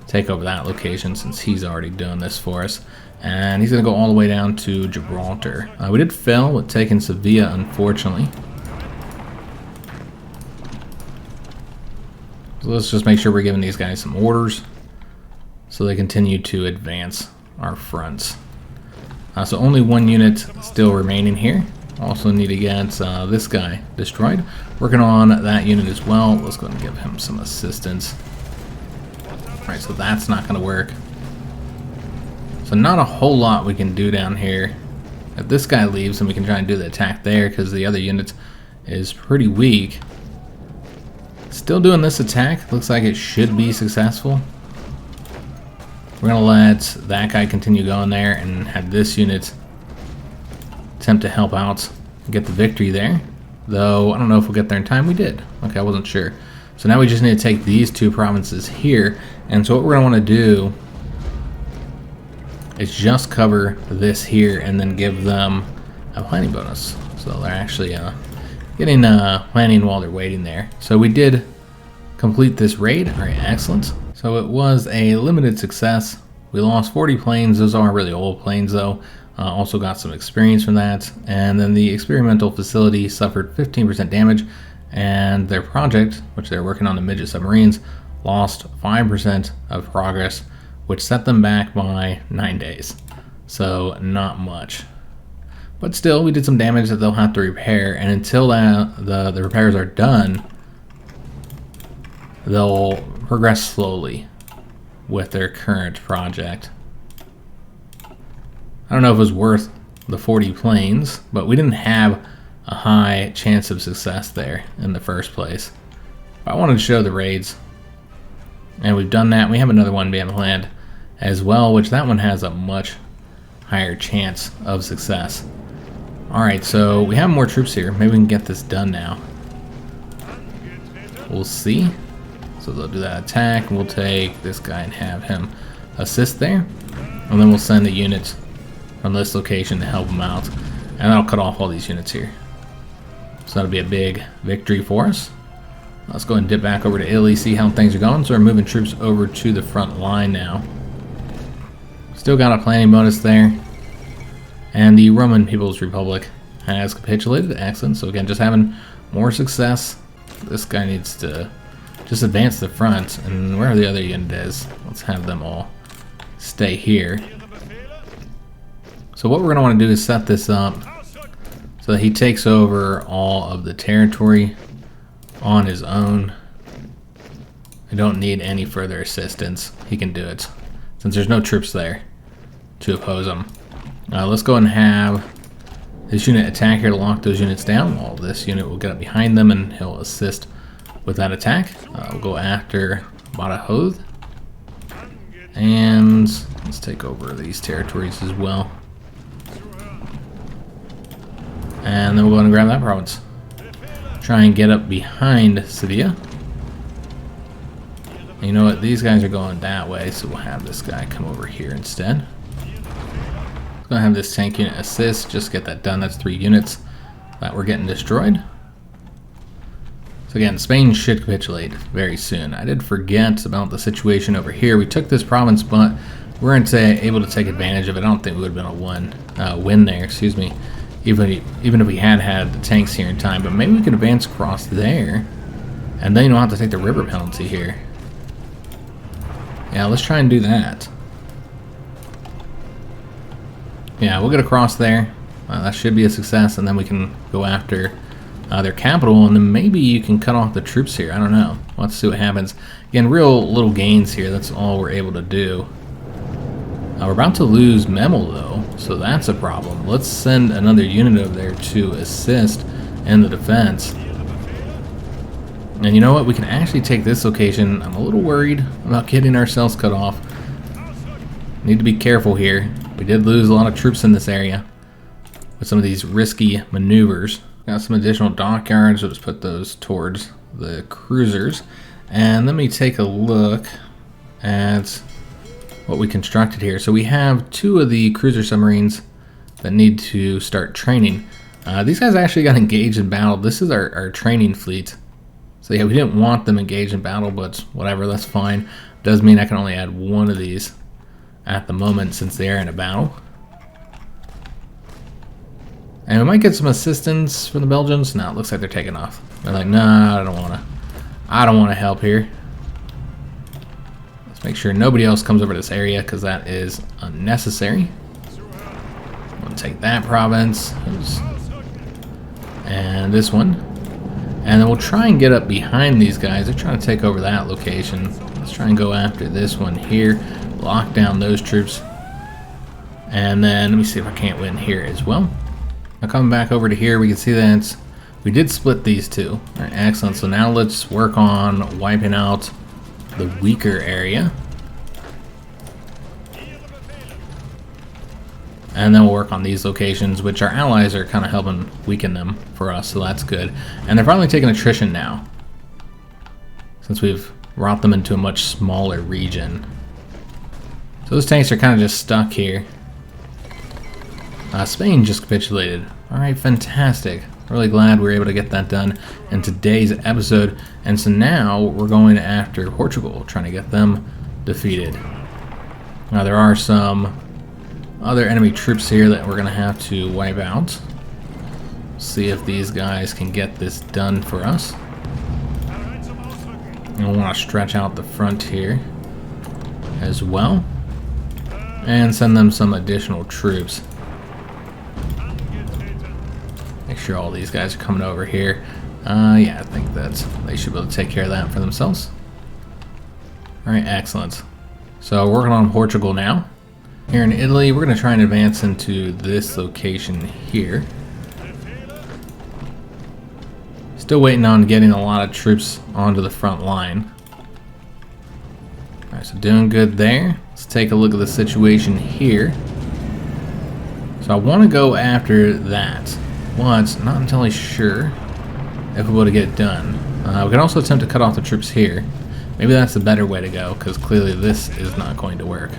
Take over that location since he's already doing this for us. And he's going to go all the way down to Gibraltar. We did fail with taking Sevilla, unfortunately. So let's just make sure we're giving these guys some orders so they continue to advance our fronts. So only 1 unit still remaining here. Also need to get this guy destroyed. Working on that unit as well. Let's go ahead and give him some assistance. Alright, so that's not going to work. So not a whole lot we can do down here. If this guy leaves, then we can try and do the attack there because the other unit is pretty weak. Still doing this attack. Looks like it should be successful. We're going to let that guy continue going there and have this unit attempt to help out and get the victory there. Though, I don't know if we'll get there in time. We did. Okay, I wasn't sure. So now we just need to take these 2 provinces here. And so what we're going to want to do is just cover this here and then give them a planning bonus. So they're actually getting planning while they're waiting there. So we did complete this raid. Alright, excellent. So it was a limited success. We lost 40 planes. Those aren't really old planes though. Also got some experience from that. And then the experimental facility suffered 15% damage. And their project, which they're working on the midget submarines, lost 5% of progress, which set them back by 9 days. So not much. But still, we did some damage that they'll have to repair, and until the repairs are done, they'll progress slowly with their current project. I don't know if it was worth the 40 planes, but we didn't have a high chance of success there in the first place. But I wanted to show the raids, and we've done that. We have another one being planned as well, which that one has a much higher chance of success. Alright, so we have more troops here. Maybe we can get this done now. We'll see. So they'll do that attack, and we'll take this guy and have him assist there. And then we'll send a unit from this location to help him out. And that'll cut off all these units here. So that'll be a big victory for us. Let's go and dip back over to Italy, see how things are going. So we're moving troops over to the front line now. Still got a planning bonus there. And the Roman People's Republic has capitulated. Excellent. So again, just having more success. This guy needs to just advance the front. And where the other unit is, let's have them all stay here. So what we're going to want to do is set this up so that he takes over all of the territory on his own. I don't need any further assistance. He can do it since there's no troops there to oppose him. Let's go and have this unit attack here to lock those units down. While this unit will get up behind them and he'll assist with that attack. We'll go after Badajoz. And let's take over these territories as well. And then we'll go and grab that province. Try and get up behind Sevilla. And you know what? These guys are going that way, so we'll have this guy come over here instead. Gonna have this tank unit assist, just get that done. That's 3 units that were getting destroyed. So again, Spain should capitulate very soon. I did forget about the situation over here. We took this province, but we weren't able to take advantage of it. I don't think we would have been a win there, excuse me, even if we had the tanks here in time. But maybe we could advance across there, and then you don't have to take the river penalty here. Yeah, let's try and do that. Yeah, we'll get across there. That should be a success, and then we can go after their capital, and then maybe you can cut off the troops here. I don't know. Let's see what happens. Again, real little gains here. That's all we're able to do. We're about to lose Memel, though, so that's a problem. Let's send another unit over there to assist in the defense. And you know what? We can actually take this location. I'm a little worried about getting ourselves cut off. Need to be careful here. We did lose a lot of troops in this area with some of these risky maneuvers. Got some additional dockyards. We'll just put those towards the cruisers. And let me take a look at what we constructed here. So we have 2 of the cruiser submarines that need to start training. These guys actually got engaged in battle. This is our training fleet. So yeah, we didn't want them engaged in battle, but whatever, that's fine. Does mean I can only add 1 of these at the moment since they are in a battle. And we might get some assistance from the Belgians. No, it looks like they're taking off. They're like, nah, I don't wanna help here. Let's make sure nobody else comes over to this area because that is unnecessary. We'll take that province. And this one. And then we'll try and get up behind these guys. They're trying to take over that location. Let's try and go after this one here. Lock down those troops. And then let me see if I can't win here as well. Now coming back over to here, we can see that we did split these 2. All right, excellent. So now let's work on wiping out the weaker area. And then we'll work on these locations, which our allies are kind of helping weaken them for us, so that's good. And they're finally taking attrition now, since we've brought them into a much smaller region. So those tanks are kind of just stuck here. Spain just capitulated. Alright, fantastic. Really glad we were able to get that done in today's episode. And so now we're going after Portugal, trying to get them defeated. Now there are some other enemy troops here that we're going to have to wipe out. See if these guys can get this done for us. And we'll want to stretch out the front here as well. And send them some additional troops. Make sure all these guys are coming over here. Yeah, I think that they should be able to take care of that for themselves. Alright, excellent. So working on Portugal now. Here in Italy, we're going to try and advance into this location here. Still waiting on getting a lot of troops onto the front line. Alright, so doing good there. Let's take a look at the situation here. So I want to go after that. Once, not entirely sure if we're able to get it done. We can also attempt to cut off the troops here. Maybe that's the better way to go, because clearly this is not going to work.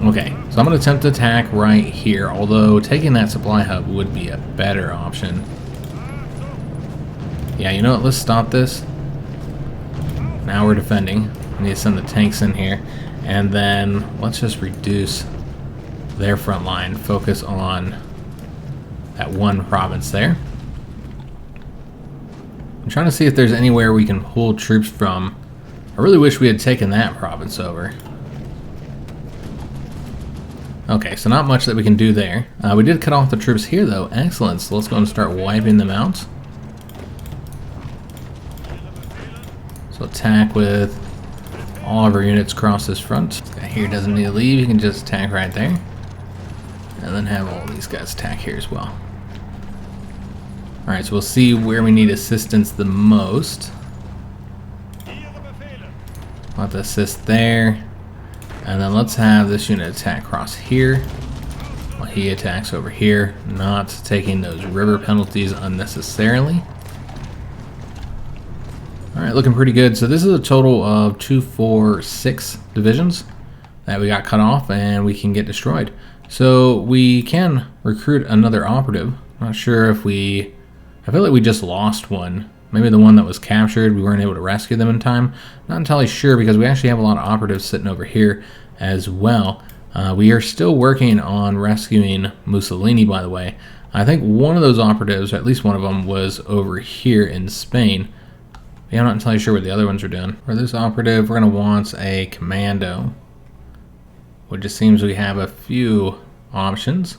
Okay, so I'm going to attempt to attack right here, although taking that supply hub would be a better option. Yeah, you know what, let's stop this. Now we're defending. We need to send the tanks in here, and then let's just reduce their front line, focus on that one province there. I'm trying to see if there's anywhere we can pull troops from. I really wish we had taken that province over. Okay, so not much that we can do there. We did cut off the troops here though. Excellent, so let's go and start wiping them out. So attack with all of our units across this front. This guy here doesn't need to leave, you can just attack right there. And then have all these guys attack here as well. Alright, so we'll see where we need assistance the most. I'll have to assist there. And then let's have this unit attack across here while he attacks over here, not taking those river penalties unnecessarily. Alright, looking pretty good. So this is a total of 2, 4, 6 divisions that we got cut off and we can get destroyed. So we can recruit another operative. Not sure if I feel like we just lost one. Maybe the one that was captured, we weren't able to rescue them in time. Not entirely sure because we actually have a lot of operatives sitting over here as well. We are still working on rescuing Mussolini, by the way. I think one of those operatives, or at least one of them, was over here in Spain. Yeah, I'm not entirely sure what the other ones are doing. For this operative, we're going to want a commando, which it seems we have a few options.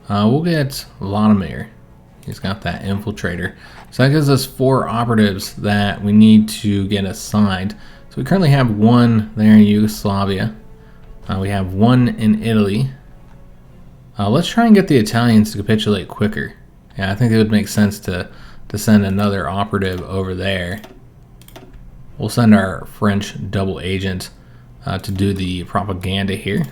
We'll get Vladimir. He's got that infiltrator. So that gives us 4 operatives that we need to get assigned. So we currently have 1 there in Yugoslavia. We have 1 in Italy. Let's try and get the Italians to capitulate quicker. Yeah, I think it would make sense to send another operative over there. We'll send our French double agent to do the propaganda here.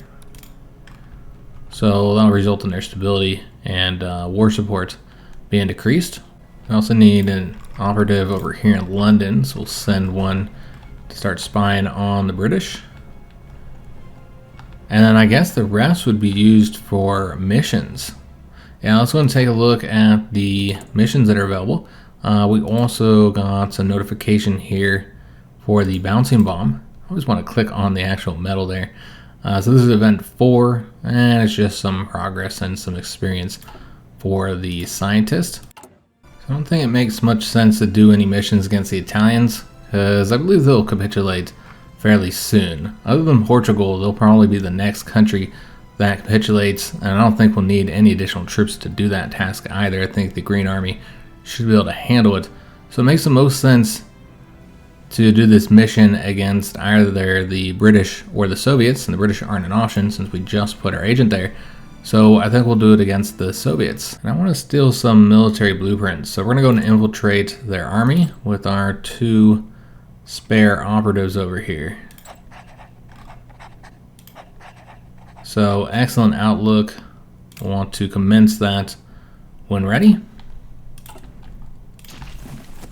So that'll result in their stability and war support being decreased. We also need an operative over here in London, so we'll send one to start spying on the British. And then I guess the rest would be used for missions. Yeah, let's go and take a look at the missions that are available. We also got a notification here for the bouncing bomb. I always want to click on the actual medal there. So this is event 4, and it's just some progress and some experience for the scientist. So I don't think it makes much sense to do any missions against the Italians, because I believe they'll capitulate fairly soon. Other than Portugal, they'll probably be the next country that capitulates, and I don't think we'll need any additional troops to do that task either. I think the Green Army should be able to handle it. So it makes the most sense to do this mission against either the British or the Soviets, and the British aren't an option since we just put our agent there. So I think we'll do it against the Soviets. And I want to steal some military blueprints. So we're going to go and infiltrate their army with our 2 spare operatives over here. So excellent outlook. I want to commence that when ready.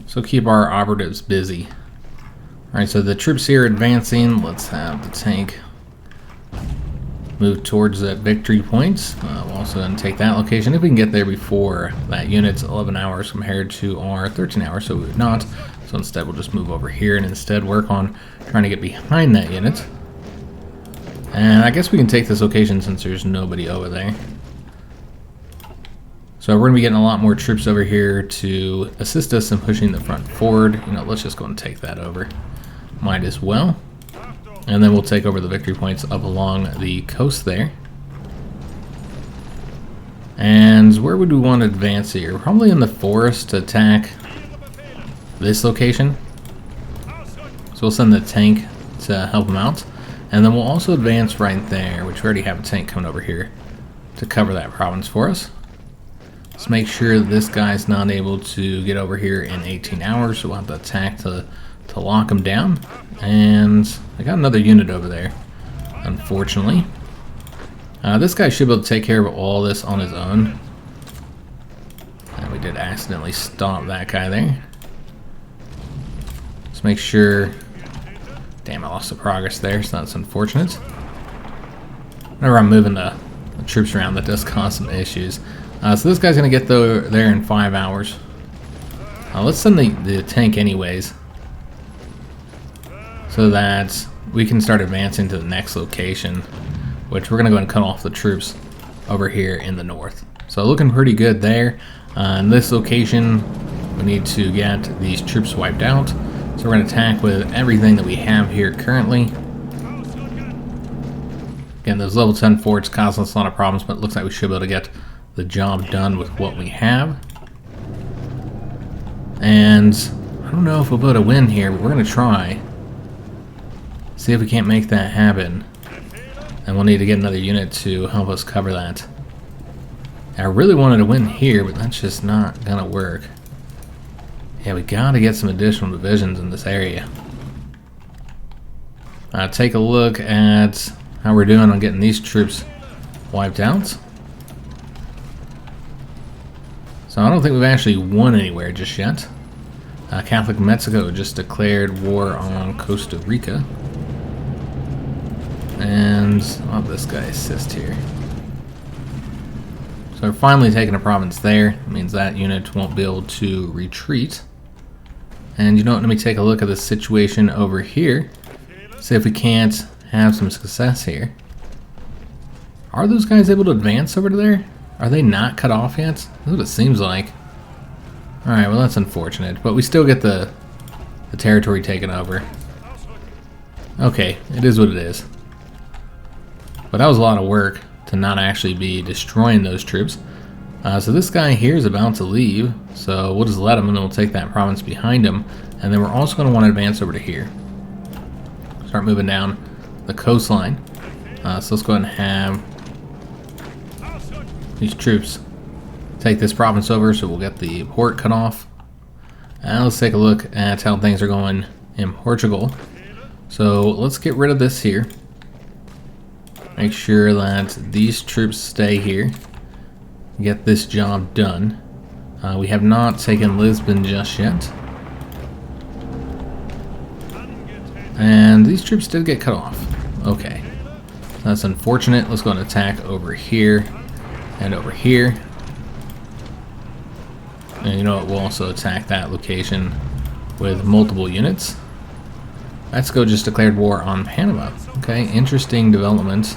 So keep our operatives busy. Alright, so the troops here are advancing. Let's have the tank move towards the victory points. We'll also then take that location if we can get there before that unit's 11 hours compared to our 13 hours, so we would not. So instead we'll just move over here and instead work on trying to get behind that unit. And I guess we can take this location since there's nobody over there. So we're going to be getting a lot more troops over here to assist us in pushing the front forward. You know, let's just go and take that over. Might as well. And then we'll take over the victory points up along the coast there. And where would we want to advance here? Probably in the forest to attack this location. So we'll send the tank to help them out. And then we'll also advance right there, which we already have a tank coming over here to cover that province for us. Let's make sure that this guy's not able to get over here in 18 hours, so we'll have to attack to lock him down. And I got another unit over there, unfortunately. This guy should be able to take care of all this on his own. And we did accidentally stop that guy there. Let's make sure. Damn, I lost the progress there, so that's unfortunate. Whenever I'm moving the troops around, that does cause some issues. So this guy's going to get there in 5 hours. Let's send the tank anyways, so that we can start advancing to the next location, which we're going to go ahead and cut off the troops over here in the north. So looking pretty good there. In this location, we need to get these troops wiped out. So we're going to attack with everything that we have here currently. Again, those level 10 forts causing us a lot of problems, but it looks like we should be able to get the job done with what we have. And I don't know if we'll be able to win here, but we're going to try. See if we can't make that happen. And we'll need to get another unit to help us cover that. I really wanted to win here, but that's just not going to work. Yeah, we got to get some additional divisions in this area. Take a look at how we're doing on getting these troops wiped out. So I don't think we've actually won anywhere just yet. Catholic Mexico just declared war on Costa Rica. And I'll have this guy assist here. So we're finally taking a province there. It means that unit won't be able to retreat. And you know what, let me take a look at the situation over here. See if we can't have some success here. Are those guys able to advance over to there? Are they not cut off yet? That's what it seems like. Alright, well that's unfortunate. But we still get the territory taken over. Okay, it is what it is. But that was a lot of work to not actually be destroying those troops. So this guy here is about to leave, so we'll just let him and then we'll take that province behind him. And then we're also going to want to advance over to here. Start moving down the coastline. So let's go ahead and have these troops take this province over, so we'll get the port cut off. And let's take a look at how things are going in Portugal. So let's get rid of this here. Make sure that these troops stay here. Get this job done. We have not taken Lisbon just yet. And these troops did get cut off. Okay. That's unfortunate. Let's go and attack over here and over here. And you know what? We'll also attack that location with multiple units. Mexico just declared war on Panama. Okay, interesting development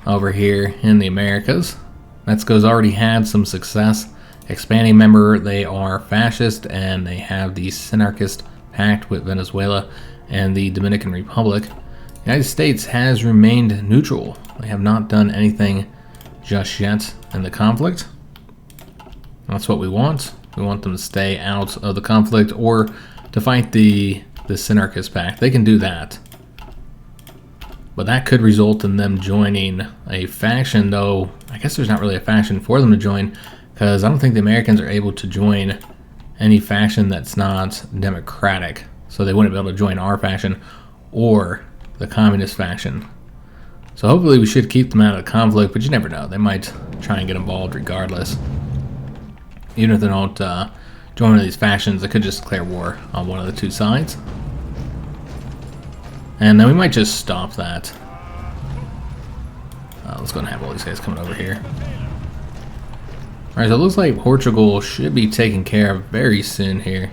over here in the Americas. Mexico's already had some success expanding. Remember, they are fascist and they have the synarchist pact with Venezuela and the Dominican Republic. The United States has remained neutral. They have not done anything just yet in the conflict. That's what we want. We want them to stay out of the conflict or to fight the synarchist pact. They can do that. But that could result in them joining a faction, though I guess there's not really a faction for them to join, because I don't think the Americans are able to join any faction that's not democratic. So they wouldn't be able to join our faction or the communist faction. So hopefully we should keep them out of the conflict, but you never know. They might try and get involved regardless. Even if they don't join one of these factions, they could just declare war on one of the two sides. And then we might just stop that. Let's go and have all these guys coming over here. Alright, so it looks like Portugal should be taken care of very soon here.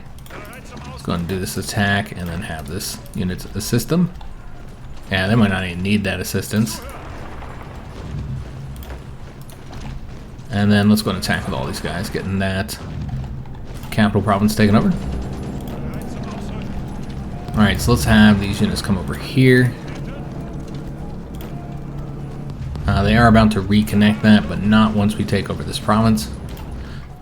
Let's go and do this attack and then have this unit assist them. Yeah, they might not even need that assistance. And then let's go and attack with all these guys, getting that capital province taken over. Alright, so let's have these units come over here. They are about to reconnect that, but not once we take over this province.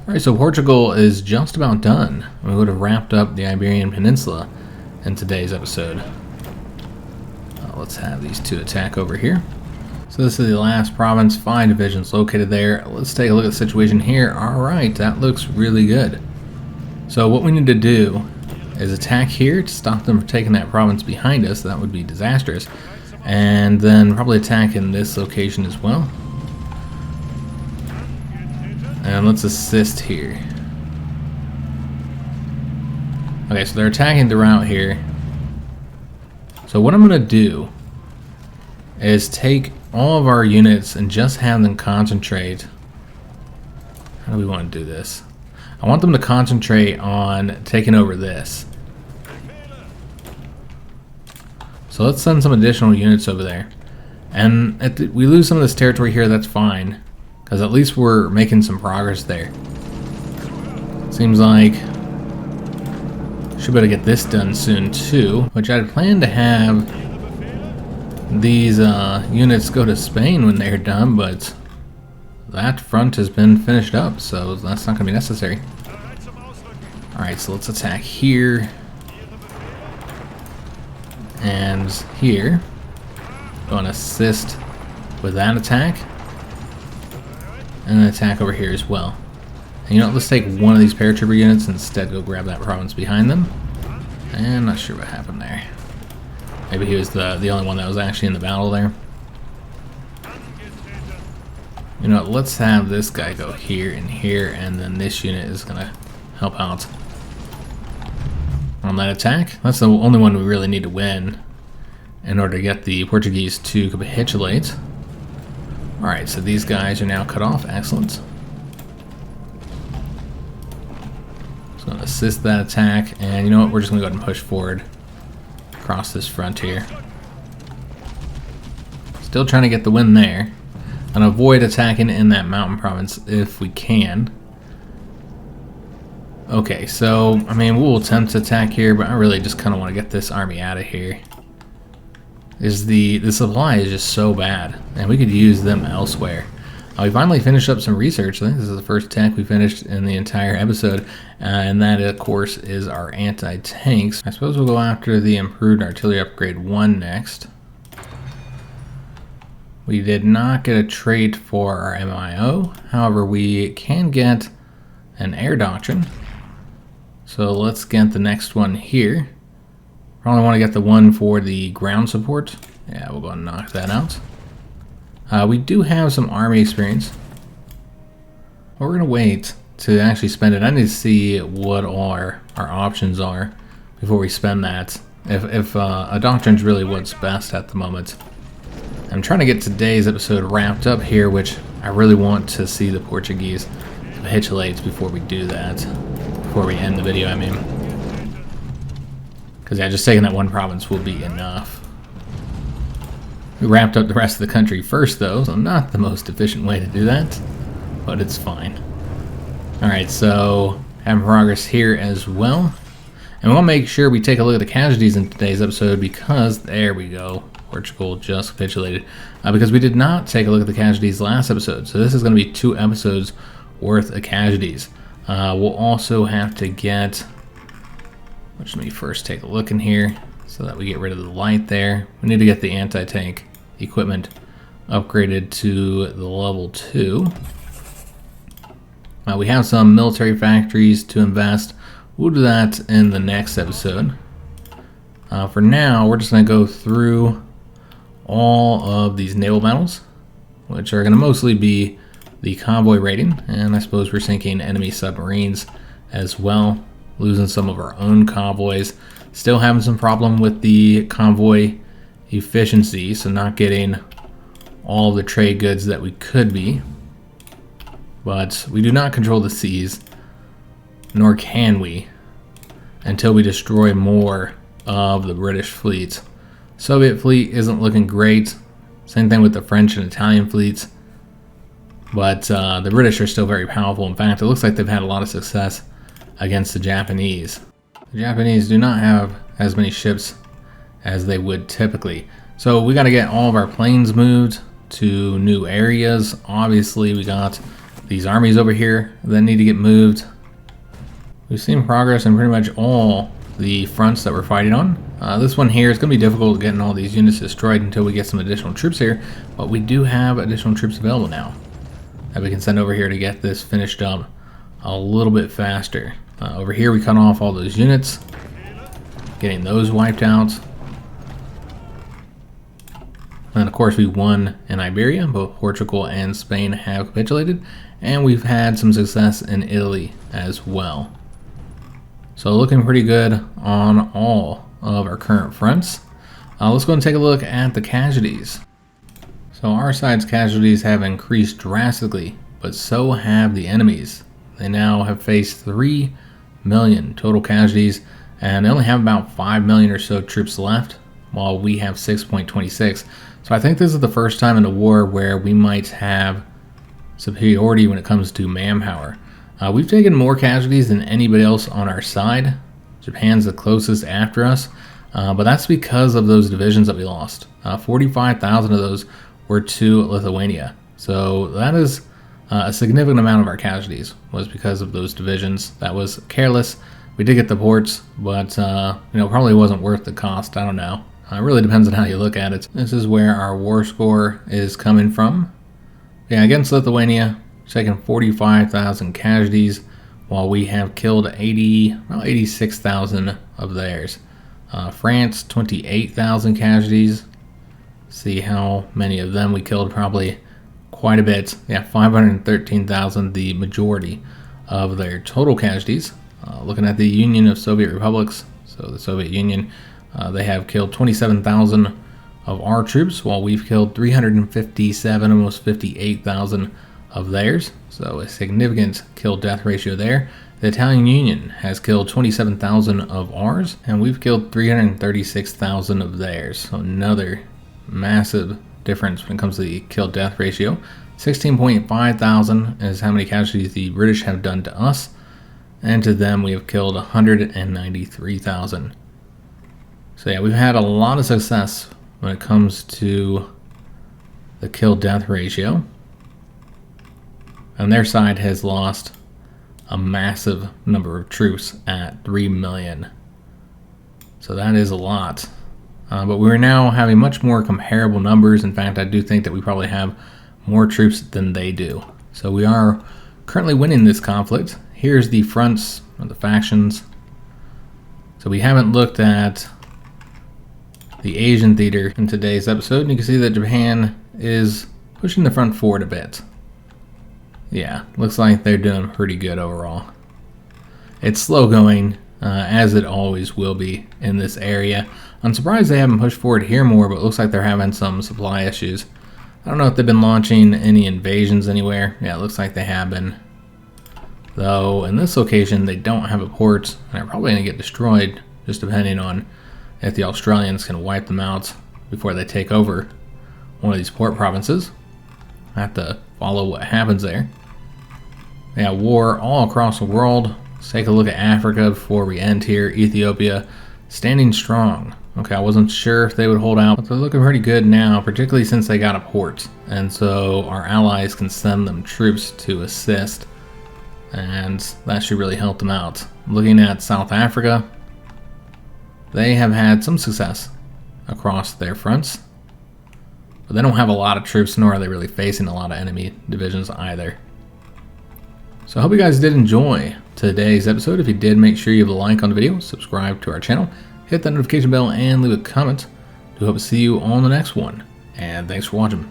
Alright, so Portugal is just about done. We would have wrapped up the Iberian Peninsula in today's episode. Let's have these two attack over here. So this is the last province, 5 divisions located there. Let's take a look at the situation here. Alright, that looks really good. So what we need to do is attack here to stop them from taking that province behind us. That would be disastrous. And then probably attack in this location as well. And let's assist here. Okay, so they're attacking throughout here. So what I'm going to do is take all of our units and just have them concentrate. How do we want to do this? I want them to concentrate on taking over this. So let's send some additional units over there. And we lose some of this territory here, that's fine. Because at least we're making some progress there. Seems like should be able to get this done soon too, which I'd planned to have these units go to Spain when they're done, but that front has been finished up, so that's not going to be necessary. Alright, so let's attack here and here. Go and assist with that attack, and an attack over here as well. And you know, let's take one of these paratrooper units and instead go grab that province behind them. And not sure what happened there. Maybe he was the only one that was actually in the battle there. You know, let's have this guy go here and here, and then this unit is gonna help out on that attack. That's the only one we really need to win in order to get the Portuguese to capitulate. Alright, so these guys are now cut off. Excellent. Going to assist that attack, and you know what, we're just going to go ahead and push forward across this frontier. Still trying to get the win there and avoid attacking in that mountain province if we can. Okay, so I mean, we'll attempt to attack here, but I really just kind of want to get this army out of here. The supply is just so bad, and we could use them elsewhere. We finally finished up some research. I think this is the first tech we finished in the entire episode, and that, of course, is our anti-tanks. I suppose we'll go after the improved artillery upgrade 1 next. We did not get a trait for our MIO, however, we can get an air doctrine. So let's get the next one here. Probably want to get the one for the ground support. Yeah, we'll go and knock that out. We do have some army experience. We're going to wait to actually spend it. I need to see what our options are before we spend that. If a doctrine's really what's best at the moment. I'm trying to get today's episode wrapped up here, which I really want to see the Portuguese capitulate before we do that. Before we end the video, I mean. Because yeah, just taking that one province will be enough. We wrapped up the rest of the country first, though, so not the most efficient way to do that, but it's fine. Alright, so having progress here as well. And we'll make sure we take a look at the casualties in today's episode because, there we go, Portugal just capitulated. Because we did not take a look at the casualties last episode, so this is going to be 2 episodes worth of casualties. We'll also have to get, let me first take a look in here so that we get rid of the light there. We need to get the anti-tank equipment upgraded to the level 2. We have some military factories to invest. We'll do that in the next episode. For now, we're just going to go through all of these naval battles, which are going to mostly be the convoy raiding, and I suppose we're sinking enemy submarines as well, losing some of our own convoys. Still having some problem with the convoy efficiency, so not getting all the trade goods that we could be. But we do not control the seas, nor can we, until we destroy more of the British fleet. Soviet fleet isn't looking great. Same thing with the French and Italian fleets. But the British are still very powerful. In fact, it looks like they've had a lot of success against the Japanese. The Japanese do not have as many ships as they would typically. So we got to get all of our planes moved to new areas. Obviously, we got these armies over here that need to get moved. We've seen progress in pretty much all the fronts that we're fighting on. This one here is going to be difficult getting all these units destroyed until we get some additional troops here, but we do have additional troops available now that we can send over here to get this finished up a little bit faster. Over here we cut off all those units, getting those wiped out. And of course we won in Iberia. Both Portugal and Spain have capitulated, and we've had some success in Italy as well. So looking pretty good on all of our current fronts. Let's go and take a look at the casualties. So our side's casualties have increased drastically, but so have the enemies. They now have faced 3 million total casualties, and they only have about 5 million or so troops left, while we have 6.26. So I think this is the first time in the war where we might have superiority when it comes to manpower. We've taken more casualties than anybody else on our side. Japan's the closest after us, but that's because of those divisions that we lost. 45,000 of those were to Lithuania. So that is a significant amount of our casualties was because of those divisions. That was careless. We did get the ports, but probably wasn't worth the cost. I don't know. It really depends on how you look at it. This is where our war score is coming from. Yeah, against Lithuania, taking 45,000 casualties, while we have killed 86,000 of theirs. France, 28,000 casualties. See how many of them we killed, probably quite a bit. Yeah, 513,000, the majority of their total casualties. Looking at the Union of Soviet Republics, so the Soviet Union, they have killed 27,000 of our troops, while we've killed 357, almost 58,000 of theirs. So a significant kill-death ratio there. The Italian Union has killed 27,000 of ours, and we've killed 336,000 of theirs. So another massive difference when it comes to the kill-death ratio. 16.5 thousand is how many casualties the British have done to us, and to them we have killed 193,000. So yeah, we've had a lot of success when it comes to the kill-death ratio. And their side has lost a massive number of troops at 3 million. So that is a lot. But we're now having much more comparable numbers. In fact, I do think that we probably have more troops than they do. So we are currently winning this conflict. Here's the fronts of the factions. So we haven't looked at the Asian theater in today's episode, and you can see that Japan is pushing the front forward a bit. Yeah, looks like they're doing pretty good overall. It's slow going, as it always will be in this area. I'm surprised they haven't pushed forward here more, but it looks like they're having some supply issues. I don't know if they've been launching any invasions anywhere. Yeah, it looks like they have been. Though, in this location, they don't have a port, and they're probably going to get destroyed, just depending on if the Australians can wipe them out before they take over one of these port provinces. I have to follow what happens there. Yeah, war all across the world. Let's take a look at Africa before we end here. Ethiopia, standing strong. Okay, I wasn't sure if they would hold out, but they're looking pretty good now, particularly since they got a port. And so our allies can send them troops to assist, and that should really help them out. Looking at South Africa, they have had some success across their fronts, but they don't have a lot of troops, nor are they really facing a lot of enemy divisions either. So I hope you guys did enjoy today's episode. If you did, make sure you leave a like on the video, subscribe to our channel, hit that notification bell, and leave a comment. Do hope to see you on the next one, and thanks for watching.